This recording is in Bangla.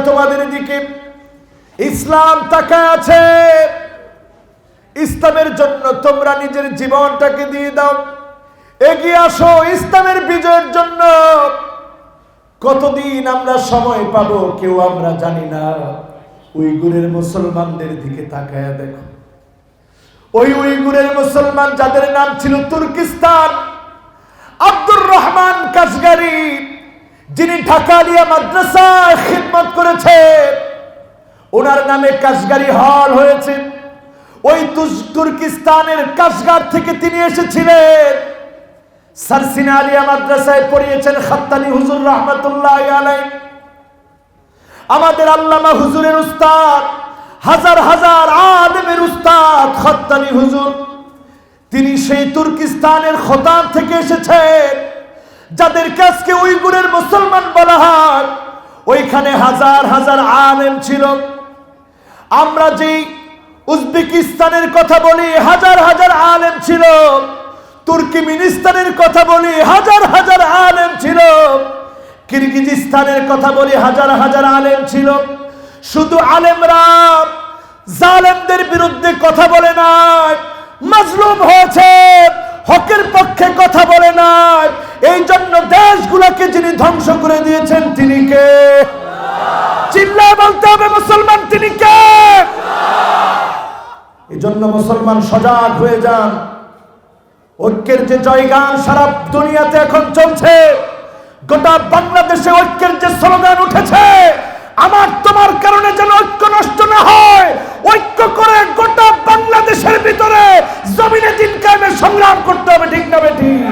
তোমাদের দিকে ইসলাম তাকায় আছে। ইসলামের জন্য তোমরা নিজের জীবনটাকে দিয়ে দাও, এগিয়ে আসো ইসলামের বিজয়ের জন্য। কতদিন আমরা সময় পাবো কেউ আমরা জানি না। উইগুরের মুসলমানদের দিকে তাকায় দেখো, ওই উইগুরের মুসলমান যাদের নাম ছিল তুর্কিস্তান, আব্দুর রহমান কাশগারি, যিনি ঢাকা আলিয়া মাদ্রাসায় খিদমত করেছে, ওনার নামে কাশগারি হল হয়েছে। ওই তুর্কিস্তানের কাশগার থেকে তিনি এসেছিলেন। সারসিনা আলিয়া মাদ্রাসায় পড়িয়েছেন খাত্তানি হুজুর রহমাতুল্লাহ আলাইহি। আমাদের আল্লামা হুজুরের উস্তাদ, হাজার হাজার আলেমের উস্তাদ খাত্তানি হুজুর, তিনি সেই তুর্কিস্তানের খোতাব থেকে এসেছেন, যাদেরকে আজকে উইগুরের মুসলমান বলা হয়। ওইখানে হাজার হাজার আলেম ছিল। আমরা যে উজবেকিস্তানের কথা বলি, হাজার হাজার আলেম ছিল। তুর্কমেনিস্তানের কথা বলি, হাজার হাজার আলেম ছিল। কিরগিজস্তানের কথা বলি, হাজার হাজার আলেম ছিল। শুধু আলেমরা জালেমদের বিরুদ্ধে কথা বলে নাই, মাজলুম হয়েছে, হকের পক্ষে কথা বলে নাই। এই জন্য দেশগুলোকে যিনি ধ্বংস করে দিয়েছেন তিনি কে? চিল্লায় বলতে হবে মুসলমান তিনি কে? এই জন্য মুসলমান সজাগ হয়ে যান। ঐক্যের যে জয়গান সারা দুনিয়াতে এখন চলছে, গোটা বাংলাদেশে ঐক্যের যে স্লোগান উঠেছে, আমার তোমার কারণে যেন ঐক্য নষ্ট না হয়, ঐক্য করে গোটা বাংলাদেশের ভিতরে জমিনে দিন কায়েমের সংগ্রাম করতে হবে। ঠিক না বেঠিক?